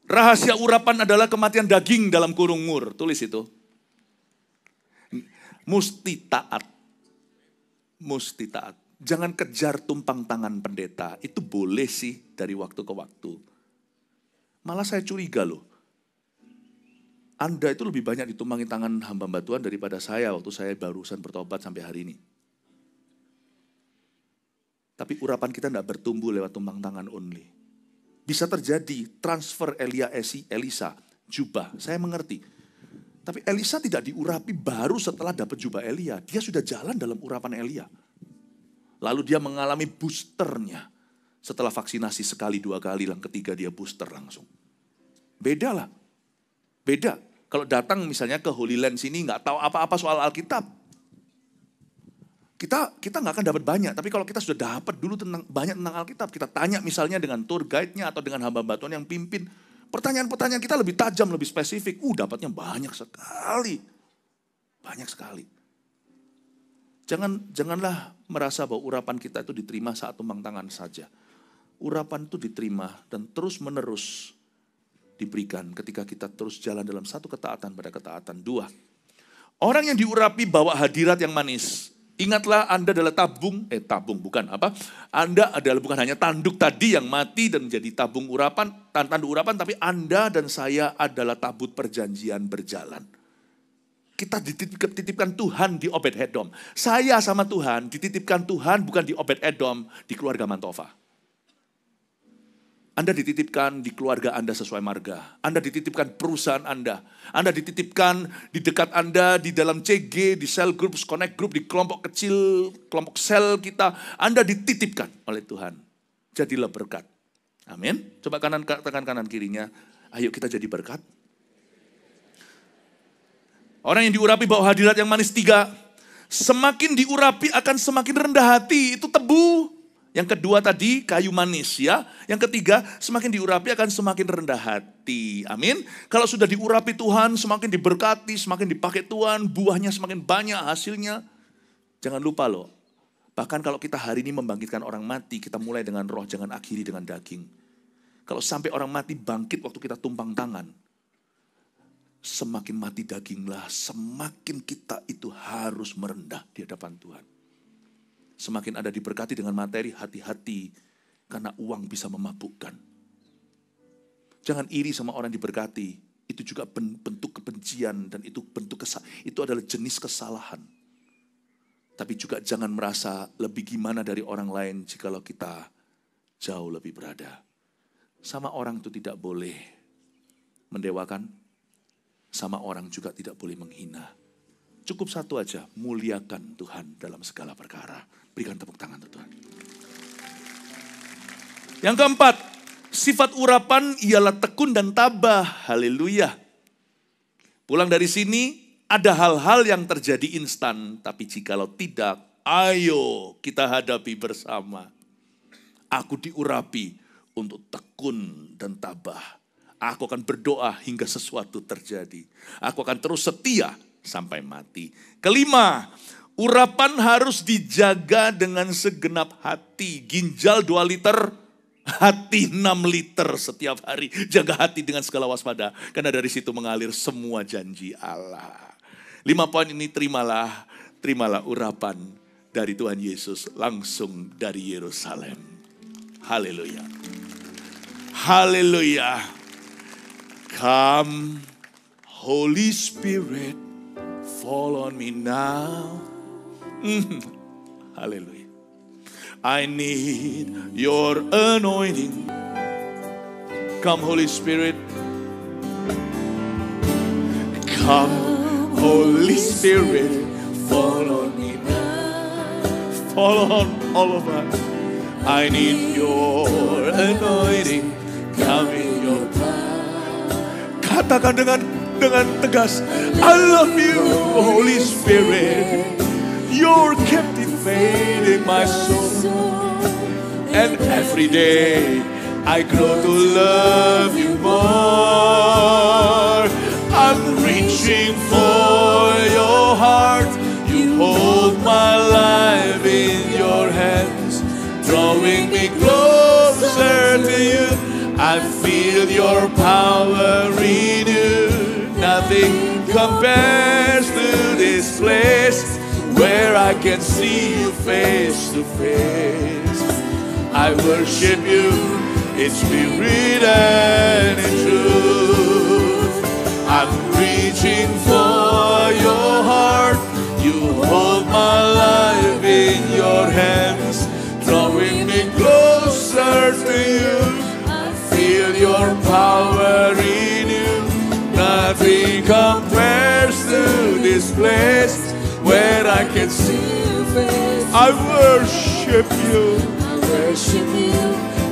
rahasia urapan adalah kematian daging dalam kurung Mur. Tulis itu. Musti taat. Musti taat. Jangan kejar tumpang tangan pendeta. Itu boleh sih dari waktu ke waktu. Malah saya curiga loh. Anda itu lebih banyak ditumpangi tangan hamba Tuhan daripada saya waktu saya barusan bertobat sampai hari ini. Tapi urapan kita tidak bertumbuh lewat tumpang tangan only. Bisa terjadi transfer Elisa, jubah. Saya mengerti. Tapi Elisa tidak diurapi baru setelah dapat jubah Elia. Dia sudah jalan dalam urapan Elia. Lalu dia mengalami boosternya. Setelah vaksinasi sekali, 2 kali, yang ketiga dia booster langsung. Beda lah. Beda. Kalau datang misalnya ke Holy Land sini nggak tahu apa-apa soal Alkitab. Kita nggak akan dapat banyak. Tapi kalau kita sudah dapat dulu banyak tentang Alkitab. Kita tanya misalnya dengan tour guide-nya atau dengan hamba Tuhan yang pimpin. Pertanyaan-pertanyaan kita lebih tajam, lebih spesifik. Dapatnya banyak sekali. Banyak sekali. Janganlah merasa bahwa urapan kita itu diterima saat tumpang tangan saja. Urapan itu diterima dan terus menerus diberikan ketika kita terus jalan dalam satu ketaatan pada ketaatan. 2. Orang yang diurapi bawa hadirat yang manis. Ingatlah Anda adalah Anda adalah bukan hanya tanduk tadi yang mati dan menjadi tanduk urapan, tapi Anda dan saya adalah tabut perjanjian berjalan. Kita dititipkan Tuhan di Obed-Edom. Saya sama Tuhan dititipkan Tuhan bukan di Obed-Edom, di keluarga Mantova. Anda dititipkan di keluarga Anda sesuai marga. Anda dititipkan perusahaan Anda. Anda dititipkan di dekat Anda, di dalam CG, di cell group, connect group, di kelompok kecil, kelompok sel kita. Anda dititipkan oleh Tuhan. Jadilah berkat. Amin. Coba tekan kanan kirinya. Ayo kita jadi berkat. Orang yang diurapi bawa hadirat yang manis. 3. Semakin diurapi akan semakin rendah hati. Itu tebu. Yang kedua tadi kayu manis ya. Yang ketiga semakin diurapi akan semakin rendah hati. Amin. Kalau sudah diurapi Tuhan semakin diberkati, semakin dipakai Tuhan, buahnya semakin banyak hasilnya. Jangan lupa loh. Bahkan kalau kita hari ini membangkitkan orang mati, kita mulai dengan roh, jangan akhiri dengan daging. Kalau sampai orang mati bangkit waktu kita tumpang tangan, semakin mati daginglah, semakin kita itu harus merendah di hadapan Tuhan. Semakin Anda diberkati dengan materi, hati-hati. Karena uang bisa memabukkan. Jangan iri sama orang diberkati. Itu juga bentuk kebencian dan itu itu adalah jenis kesalahan. Tapi juga jangan merasa lebih gimana dari orang lain jikalau kita jauh lebih berada. Sama orang itu tidak boleh mendewakan. Sama orang juga tidak boleh menghina. Cukup satu aja, muliakan Tuhan dalam segala perkara. Berikan tepuk tangan untuk Tuhan. Yang keempat, sifat urapan ialah tekun dan tabah. Haleluya. Pulang dari sini, ada hal-hal yang terjadi instan, tapi jikalau tidak, ayo kita hadapi bersama. Aku diurapi untuk tekun dan tabah. Aku akan berdoa hingga sesuatu terjadi. Aku akan terus setia sampai mati. Kelima, urapan harus dijaga dengan segenap hati. Ginjal 2 liter, hati 6 liter setiap hari. Jaga hati dengan segala waspada, karena dari situ mengalir semua janji Allah. 5 poin ini terimalah urapan dari Tuhan Yesus langsung dari Yerusalem. Haleluya. Haleluya. Come, Holy Spirit, fall on me now. Haleluya. I need your anointing. Come, Holy Spirit. Come, Holy Spirit, fall on me now. Fall on all of us. I need your anointing. Come in your power. Katakan dengan tegas, I love you, Holy Spirit. You're captivating my soul. And every day I grow to love you more. I'm reaching for your heart. You hold my life in your hands, drawing me closer to you. I feel your power renewed. Nothing compares to this place where I can see you face to face. I worship you in spirit and in truth. I'm reaching for your heart. You hold my life in your hands, drawing me closer to you. I feel your power in you. Nothing compares to this place where I can see you face. I worship you. I worship you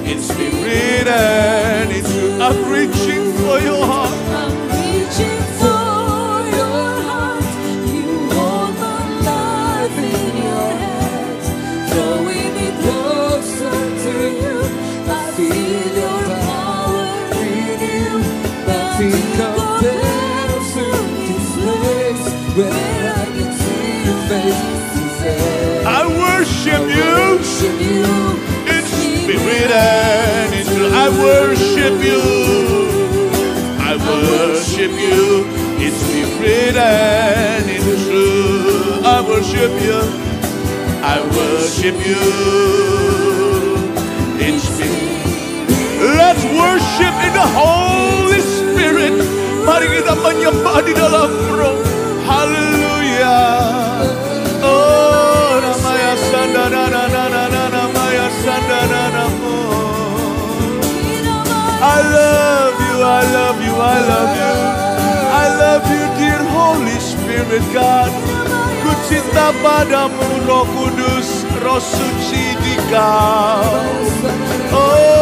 in spirit and in truth. I'm reaching for your heart. I'm reaching for your heart. You hold my life in your hands, drawing me closer to you. I feel your power in you. Nothing compares to this place where I can see you face to face. I worship you in spirit and in truth. I worship you. I worship you in spirit and in truth. I worship you. I worship you in spirit. Let's worship in the Holy Spirit. Mari kita menyembah di dalam Roh. Haleluya. Oh, namanya sandana namanya sandana. I love you, I love you, I love you. I love you, dear Holy Spirit God. Ku cinta padamu, Roh Kudus, Roh Suci di Kau. Oh,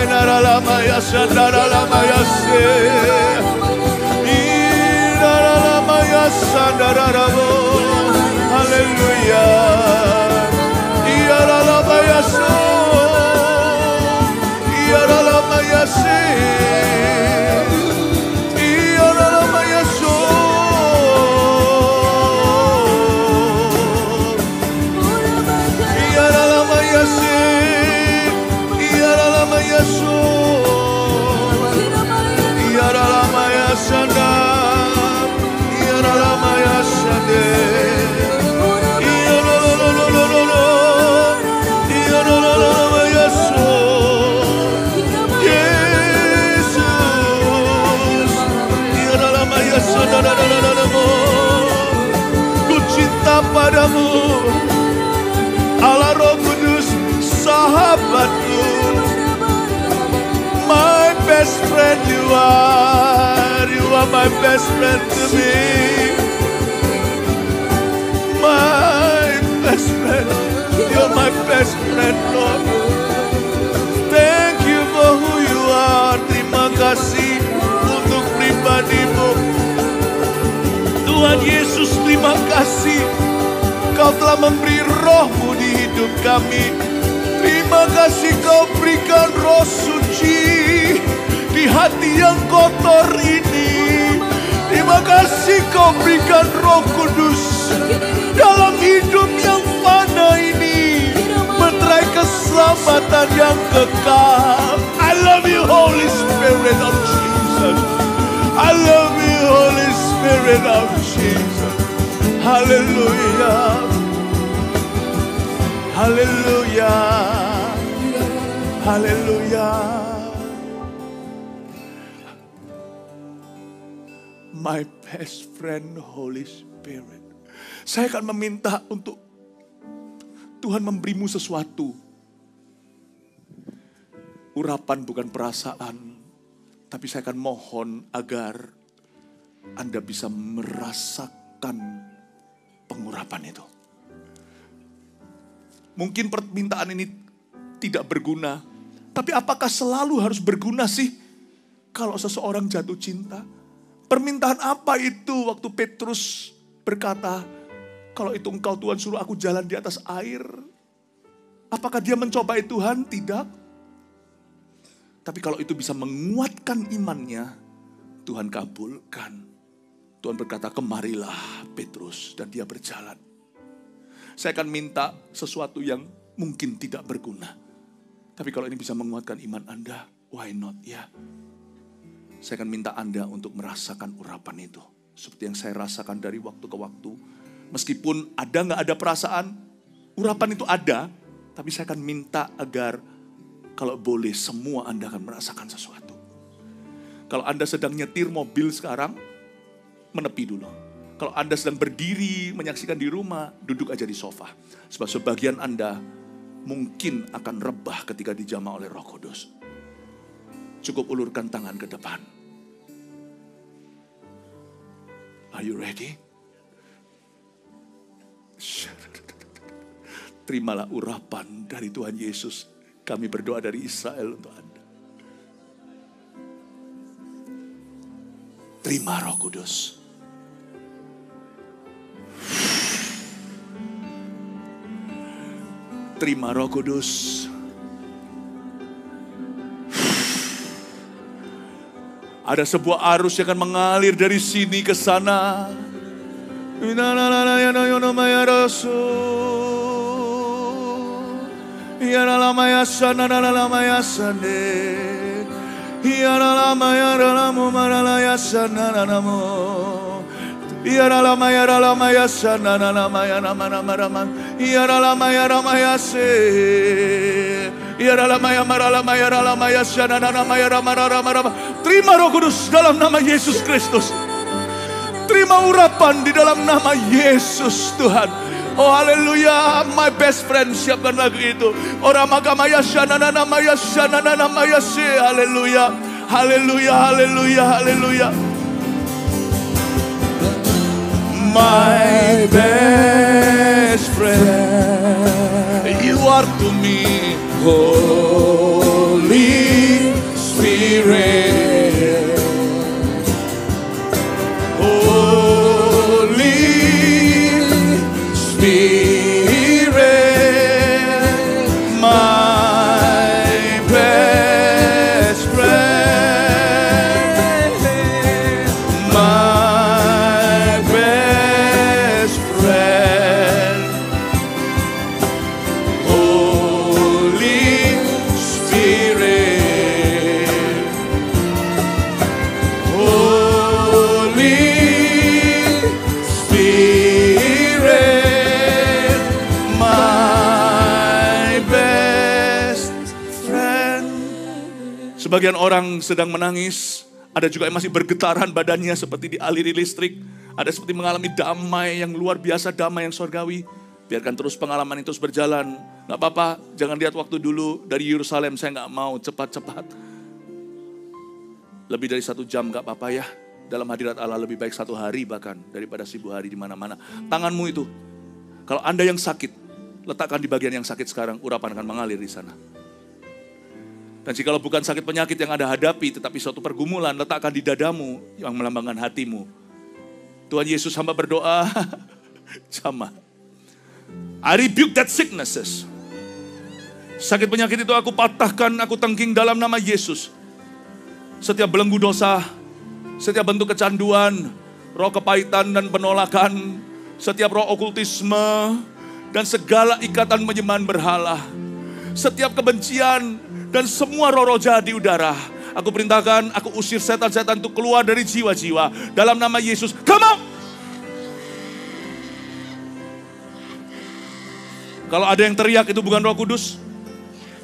naralamaya sandaralamaya se. Naralamaya sandaramo. Haleluya. Naralamaya so. Naralamaya se. Naralamaya so. Naralamaya se. Naralamaya so. Naralamaya sana. Naralamaya sade. Naralamaya so. Ku cinta padamu, Allah Roh Kudus, sahabatku. My best friend you are are my best friend to me. My best friend. You're my best friend, Lord. Thank you for who you are. Terima kasih untuk pribadimu. Tuhan Yesus, terima kasih. Kau telah memberi roh-Mu di hidup kami. Terima kasih Kau berikan roh suci di hati yang kotor ini. Terima kasih Kau berikan roh kudus dalam hidup yang fana ini. Menerai keselamatan yang kekal. I love you Holy Spirit of Jesus. I love you Holy Spirit of Jesus. Hallelujah. Hallelujah. Hallelujah. My best friend Holy Spirit. Saya akan meminta untuk Tuhan memberimu sesuatu. Urapan bukan perasaan. Tapi saya akan mohon agar Anda bisa merasakan pengurapan itu. Mungkin permintaan ini tidak berguna. Tapi apakah selalu harus berguna sih kalau seseorang jatuh cinta? Permintaan apa itu waktu Petrus berkata, kalau itu engkau Tuhan suruh aku jalan di atas air. Apakah dia mencobai Tuhan? Tidak. Tapi kalau itu bisa menguatkan imannya, Tuhan kabulkan. Tuhan berkata, kemarilah Petrus, dan dia berjalan. Saya akan minta sesuatu yang mungkin tidak berguna. Tapi kalau ini bisa menguatkan iman Anda, why not ya? Saya akan minta Anda untuk merasakan urapan itu. Seperti yang saya rasakan dari waktu ke waktu. Meskipun nggak ada perasaan, urapan itu ada. Tapi saya akan minta agar kalau boleh semua Anda akan merasakan sesuatu. Kalau Anda sedang nyetir mobil sekarang, menepi dulu. Kalau Anda sedang berdiri menyaksikan di rumah, duduk aja di sofa. Sebab sebagian Anda mungkin akan rebah ketika dijamah oleh Roh Kudus. Cukup ulurkan tangan ke depan. Are you ready? Terimalah urapan dari Tuhan Yesus. Kami berdoa dari Israel untuk Anda. Terima Roh Kudus. Terima Roh Kudus. Ada sebuah arus yang akan mengalir dari sini ke sana. Terima Roh Kudus dalam nama Yesus Kristus. Terima urapan di dalam nama Yesus Tuhan. Oh haleluya, my best friend, siapkan lagu itu. Ora magamaya shanana maya shanana maya se. Haleluya. Haleluya, haleluya, haleluya. My best friend, you are to me Holy Spirit. Holy Spirit, my best friend, my best friend. Holy Spirit, Holy Spirit, my best friend. Sebagian orang sedang menangis, ada juga yang masih bergetaran badannya seperti dialiri listrik, ada seperti mengalami damai yang luar biasa, damai yang surgawi. Biarkan terus pengalaman itu terus berjalan. Gak apa-apa, jangan lihat waktu dulu dari Yerusalem, saya gak mau cepat-cepat. Lebih dari 1 jam gak apa-apa ya. dalam hadirat Allah lebih baik 1 hari bahkan daripada 1000 hari di mana-mana. Tanganmu itu, kalau Anda yang sakit, letakkan di bagian yang sakit sekarang, urapan akan mengalir di sana. Dan jikalau bukan sakit penyakit yang Anda hadapi, tetapi suatu pergumulan, letakkan di dadamu yang melambangkan hatimu. Tuhan Yesus, hamba berdoa, sama. I rebuke that sicknesses. Sakit penyakit itu aku patahkan, aku tengking dalam nama Yesus. Setiap belenggu dosa, setiap bentuk kecanduan, roh kepahitan dan penolakan, setiap roh okultisme, dan segala ikatan penyembahan berhala, setiap kebencian, dan semua roh-roh jahat di udara. Aku perintahkan, aku usir setan-setan itu keluar dari jiwa-jiwa. Dalam nama Yesus, come out! Kalau ada yang teriak itu bukan Roh Kudus.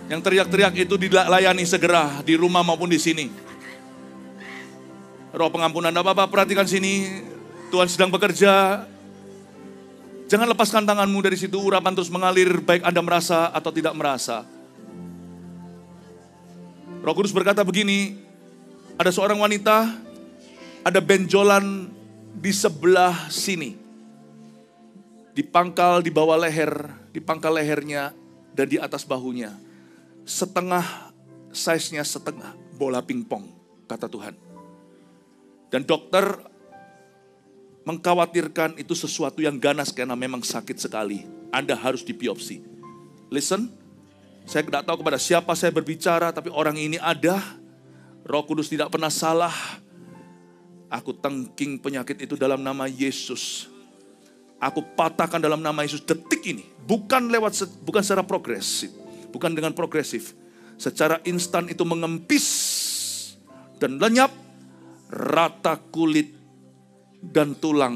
Yang teriak-teriak itu dilayani segera di rumah maupun di sini. Roh pengampunan, Bapak perhatikan sini. Tuhan sedang bekerja. Jangan lepaskan tanganmu dari situ, urapan terus mengalir baik Anda merasa atau tidak merasa. Roh Kudus berkata begini, ada seorang wanita, ada benjolan di sebelah sini. Di pangkal, di bawah leher, di pangkal lehernya, dan di atas bahunya. Setengah, size-nya setengah bola pingpong, kata Tuhan. Dan dokter mengkhawatirkan itu sesuatu yang ganas karena memang sakit sekali. Anda harus dibiopsi. Listen, saya tidak tahu kepada siapa saya berbicara, tapi orang ini ada. Roh Kudus tidak pernah salah. Aku tengking penyakit itu dalam nama Yesus. Aku patahkan dalam nama Yesus detik ini. Bukan secara progresif. Bukan dengan progresif. Secara instan itu mengempis dan lenyap. Rata kulit dan tulang,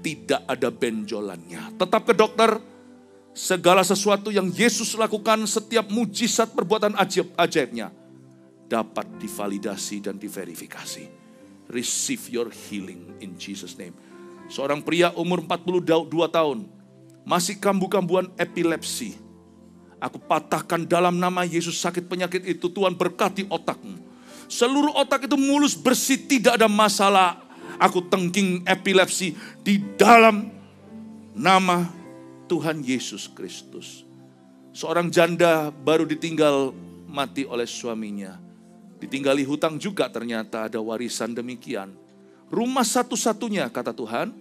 tidak ada benjolannya. Tetap ke dokter, segala sesuatu yang Yesus lakukan, setiap mujizat perbuatan ajaibnya dapat divalidasi dan diverifikasi. Receive your healing in Jesus name. Seorang pria umur 42 tahun, masih kambuh-kambuhan epilepsi. Aku patahkan dalam nama Yesus sakit penyakit itu. Tuhan berkati otakmu. Seluruh otak itu mulus bersih, tidak ada masalah. Aku tengking epilepsi di dalam nama Tuhan Yesus Kristus. Seorang janda baru ditinggal mati oleh suaminya. Ditinggali hutang juga, ternyata ada warisan demikian. Rumah satu-satunya, kata Tuhan,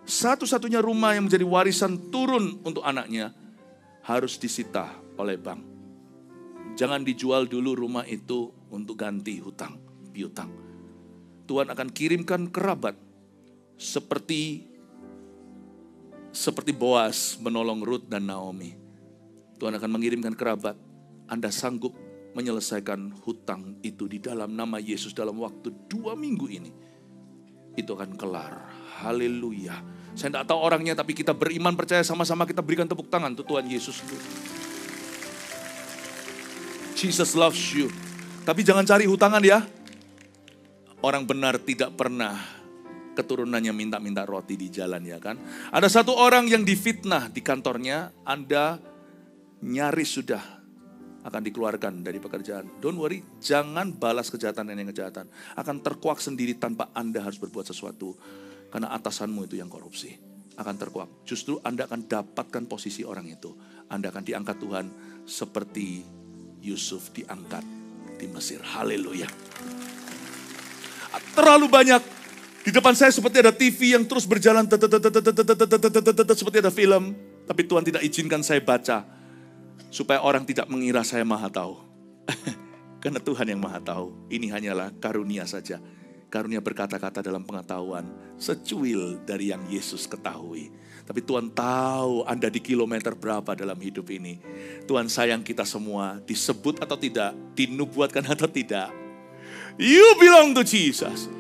satu-satunya rumah yang menjadi warisan turun untuk anaknya harus disita oleh bank. Jangan dijual dulu rumah itu untuk ganti hutang, piutang. Tuhan akan kirimkan kerabat seperti Boaz menolong Ruth dan Naomi. Tuhan akan mengirimkan kerabat. Anda sanggup menyelesaikan hutang itu di dalam nama Yesus dalam waktu 2 minggu ini. Itu akan kelar. Haleluya. Saya tidak tahu orangnya, tapi kita beriman, percaya sama-sama, kita berikan tepuk tangan untuk Tuhan Yesus. Jesus loves you. Tapi jangan cari hutangan ya. Orang benar tidak pernah keturunannya minta-minta roti di jalan, ya kan. Ada satu orang yang difitnah di kantornya, Anda nyaris sudah akan dikeluarkan dari pekerjaan. Don't worry, jangan balas kejahatan dengan kejahatan. Akan terkuak sendiri tanpa Anda harus berbuat sesuatu. Karena atasanmu itu yang korupsi. Akan terkuak. Justru Anda akan dapatkan posisi orang itu. Anda akan diangkat Tuhan seperti Yusuf diangkat di Mesir. Haleluya. Terlalu banyak. Di depan saya seperti ada TV yang terus berjalan. Seperti ada film. Tapi Tuhan tidak izinkan saya baca. Supaya orang tidak mengira saya maha tahu. Karena Tuhan yang maha tahu. Ini hanyalah karunia saja. Karunia berkata-kata dalam pengetahuan. Secuil dari yang Yesus ketahui. Tapi Tuhan tahu Anda di kilometer berapa dalam hidup ini. Tuhan sayang kita semua. Disebut atau tidak. Dinubuatkan atau tidak. You belong to Jesus.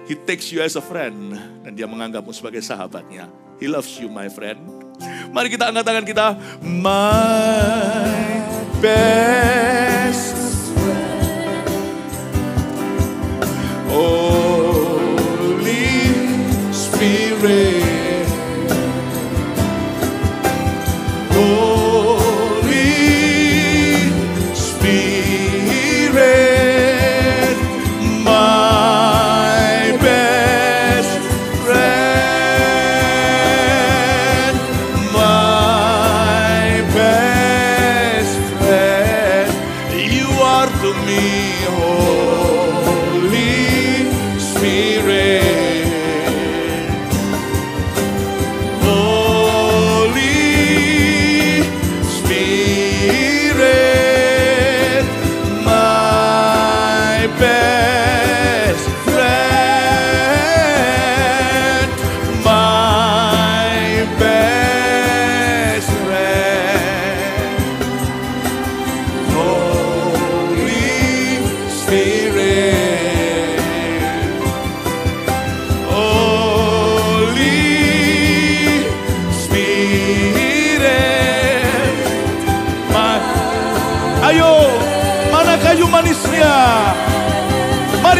He takes you as a friend. Dan dia menganggapmu sebagai sahabatnya. He loves you, my friend. Mari kita angkat tangan kita. My best friend. Holy Spirit. Holy Spirit. My best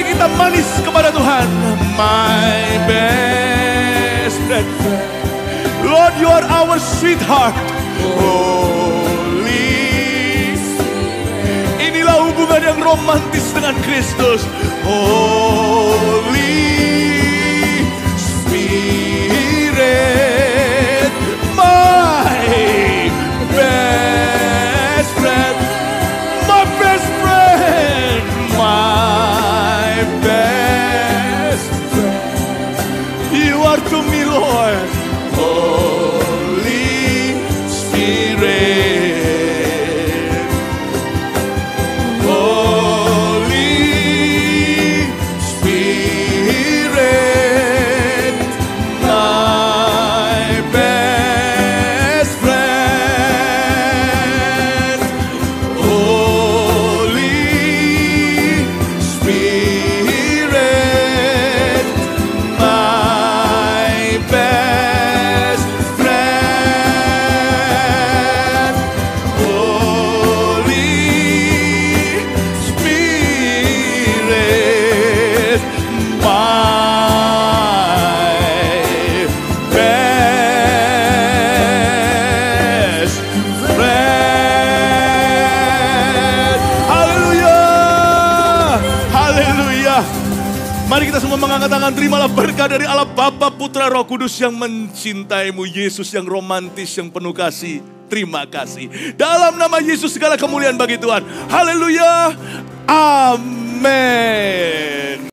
Mari kita manis kepada Tuhan. My best friend. Lord, you are our sweetheart. Holy. Inilah hubungan yang romantis dengan Kristus. Holy Spirit, my best friend, my best friend, my best friend. You are to me, Lord. Holy Spirit, Holy Spirit, my best friend. Holy Spirit, my best friend. Holy Spirit, my best friend. Haleluya, haleluya. Mari kita semua mengangkat tangan, terimalah berkat dari Allah Bapa, Putra, Roh Kudus yang mencintaimu. Yesus yang romantis, yang penuh kasih. Terima kasih. Dalam nama Yesus segala kemuliaan bagi Tuhan. Haleluya. Amin.